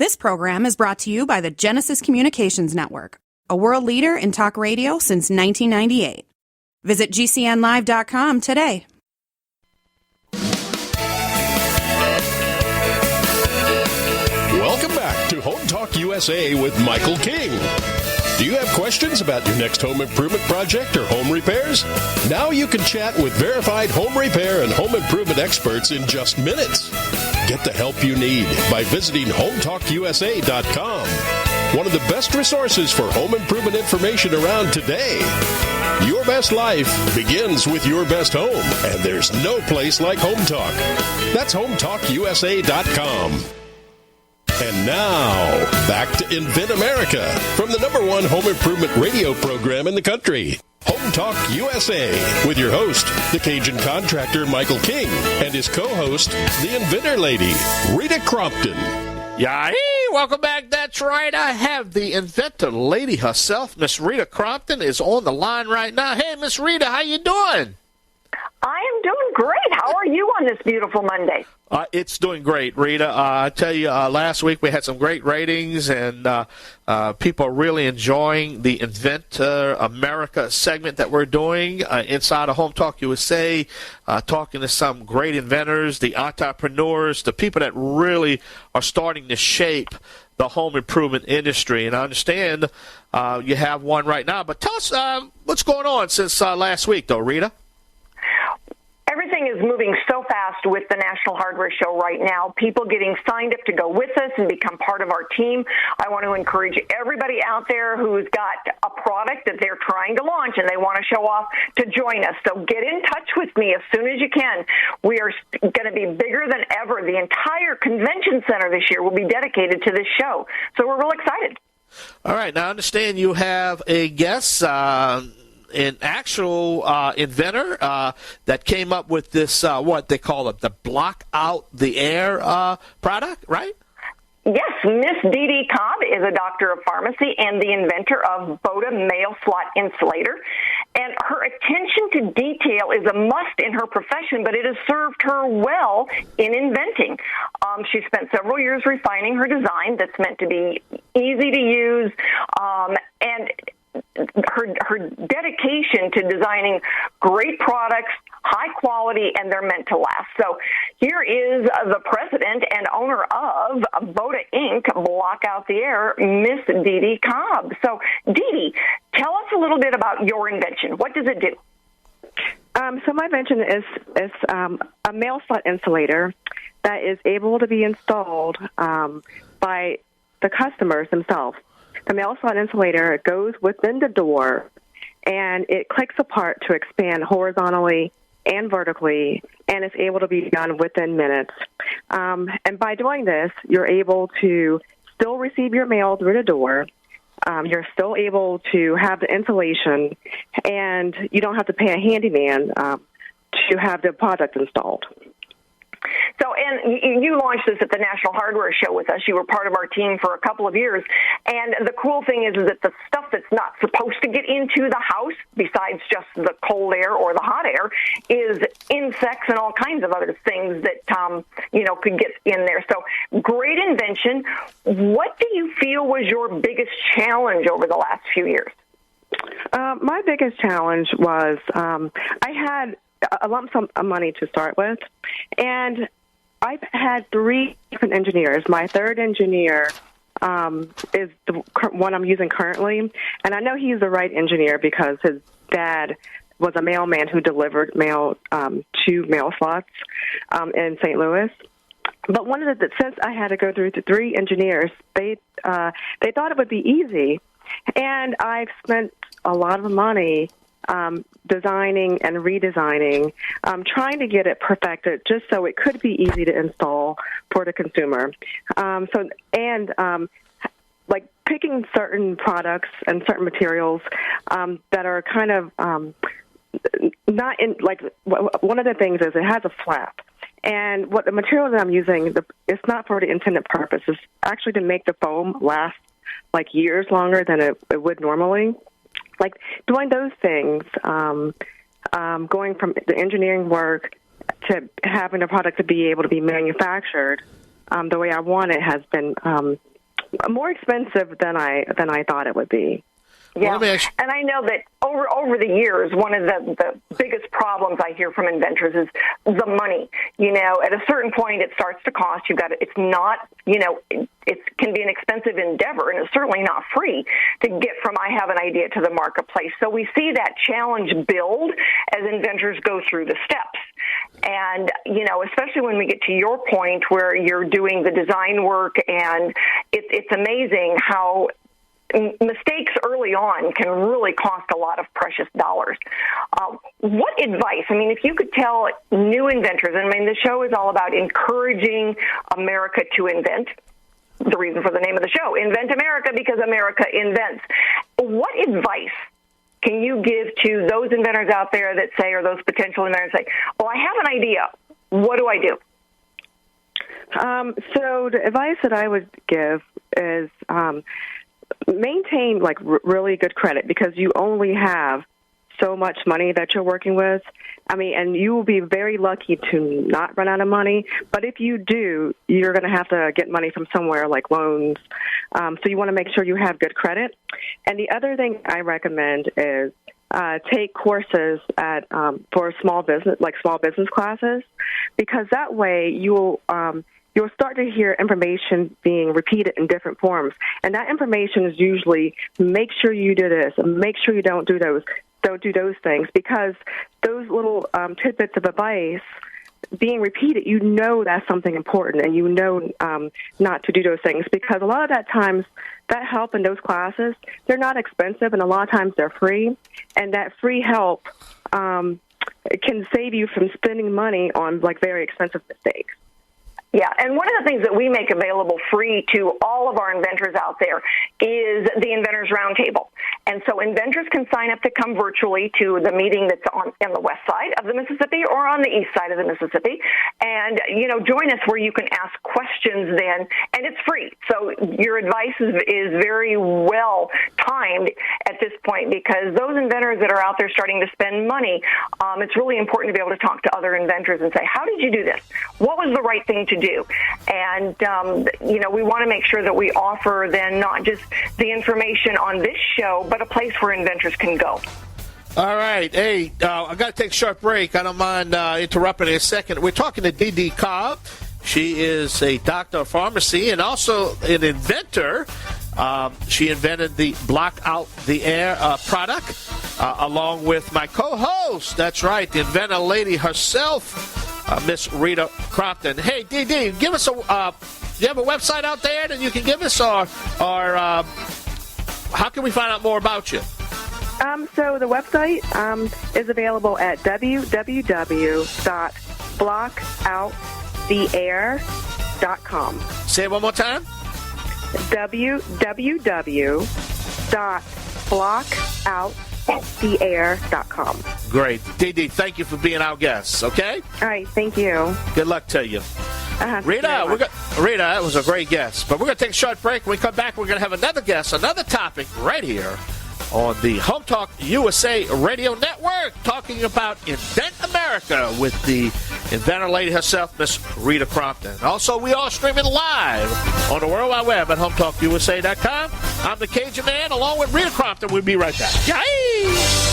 This program is brought to you by the Genesis Communications Network, a world leader in talk radio since 1998. Visit GCNlive.com today. Welcome back to Home Talk USA with Michael King. Do you have questions about your next home improvement project or home repairs? Now you can chat with verified home repair and home improvement experts in just minutes. Get the help you need by visiting HomeTalkUSA.com. One of the best resources for home improvement information around today. Your best life begins with your best home, and there's no place like Home Talk. That's HomeTalkUSA.com. And now, back to Invent America from the #1 home improvement radio program in the country. Home Talk USA with your host, the Cajun contractor Michael King, and his co-host, the Inventor lady, Rita Crompton. Yay! Welcome back. That's right. I have the Inventor lady herself, Miss Rita Crompton, is on the line right now. Hey, Miss Rita, how you doing? I am doing great. How are you on this beautiful Monday? It's doing great, Rita. I tell you, last week we had some great ratings, and people are really enjoying the Inventor America segment that we're doing inside of Home Talk USA, talking to some great inventors, the entrepreneurs, the people that really are starting to shape the home improvement industry. And I understand you have one right now, but tell us what's going on since last week, though, Rita. Everything is moving so fast with the National Hardware Show right now. People getting signed up to go with us and become part of our team. I want to encourage everybody out there who's got a product that they're trying to launch and they want to show off to join us. So get in touch with me as soon as you can. We are going to be bigger than ever. The entire convention center this year will be dedicated to this show. So we're real excited. All right. Now, I understand you have a guest, an actual inventor that came up with this, what they call it, the block out the air product, right? Yes, Miss DeeDee Cobb is a doctor of pharmacy and the inventor of BOTA Mail Slot Insulator. And her attention to detail is a must in her profession, but it has served her well in inventing. She spent several years refining her design that's meant to be easy to use, and her dedication to designing great products, high quality, and they're meant to last. So here is the president and owner of BOTA Inc., Block Out the Air, Miss DeeDee Cobb. So, DeeDee, tell us a little bit about your invention. What does it do? So my invention is a mail slot insulator that is able to be installed by the customers themselves. The mail slot insulator goes within the door, and it clicks apart to expand horizontally and vertically, and it's able to be done within minutes. And by doing this, you're able to still receive your mail through the door. You're still able to have the insulation, and you don't have to pay a handyman to have the product installed. So, and you launched this at the National Hardware Show with us. You were part of our team for a couple of years. And the cool thing is that the stuff that's not supposed to get into the house, besides just the cold air or the hot air, is insects and all kinds of other things that, could get in there. So, great invention. What do you feel was your biggest challenge over the last few years? My biggest challenge was I had a lump sum of money to start with, and I've had 3 different engineers. My third engineer is the one I'm using currently, and I know he's the right engineer because his dad was a mailman who delivered mail to mail slots in St. Louis. But since I had to go through the 3 engineers, they thought it would be easy, and I've spent a lot of money designing and redesigning, trying to get it perfected just so it could be easy to install for the consumer. Like picking certain products and certain materials that are kind of not in, like, one of the things is it has a flap. And what the material that I'm using, it's not for the intended purpose. It's actually to make the foam last like years longer than it would normally. Like doing those things, going from the engineering work to having a product to be able to be manufactured, the way I want it has been more expensive than I thought it would be. Yeah, and I know that over the years, one of the biggest problems I hear from inventors is the money. You know, at a certain point, it starts to cost. It's not, you know, it can be an expensive endeavor, and it's certainly not free to get from I have an idea to the marketplace. So we see that challenge build as inventors go through the steps. And, you know, especially when we get to your point where you're doing the design work, and it's amazing how mistakes early on can really cost a lot of precious dollars. What advice, I mean, if you could tell new inventors, I mean, the show is all about encouraging America to invent. The reason for the name of the show, Invent America, because America invents. What advice can you give to those inventors out there that say, or those potential inventors say, well, I have an idea. What do I do? So the advice that I would give is maintain like really good credit, because you only have so much money that you're working with. I mean, and you will be very lucky to not run out of money. But if you do, you're going to have to get money from somewhere, like loans. So you want to make sure you have good credit. And the other thing I recommend is take courses at for small business classes, because that way you'll start to hear information being repeated in different forms. And that information is usually, make sure you do this, make sure you don't do those things, because those little tidbits of advice being repeated, you know that's something important, and you know not to do those things, because a lot of that times that help in those classes, they're not expensive, and a lot of times they're free, and that free help can save you from spending money on like very expensive mistakes. Yeah, and one of the things that we make available free to all of our inventors out there is the Inventors Roundtable. And so inventors can sign up to come virtually to the meeting that's on the west side of the Mississippi or on the east side of the Mississippi. And, you know, join us where you can ask questions then, and it's free. So your advice is very well timed at this point, because those inventors that are out there starting to spend money, it's really important to be able to talk to other inventors and say, how did you do this? What was the right thing to do? And, you know, we want to make sure that we offer then not just the information on this show, but a place where inventors can go. All right. Hey, I got to take a short break. I don't mind interrupting in a second. We're talking to DeeDee Cobb. She is a doctor of pharmacy and also an inventor. She invented the Block Out the Air product along with my co-host. That's right, the inventor lady herself, Miss Rita Crompton. Hey, DeeDee, give us a. You have a website out there that you can give us, or how can we find out more about you? So the website is available at www.blockouttheair.com. Say it one more time. www.blockouttheair.com. Great. DeeDee, thank you for being our guest, okay? All right, thank you. Good luck to you. Rita, that was a great guest. But we're going to take a short break. When we come back, we're going to have another guest, another topic right here on the Home Talk USA Radio Network, talking about Invent America with the inventor lady herself, Miss Rita Crompton. Also, we are streaming live on the World Wide Web at HomeTalkUSA.com. I'm the Cajun Man, along with Rita Crompton. We'll be right back. Yay!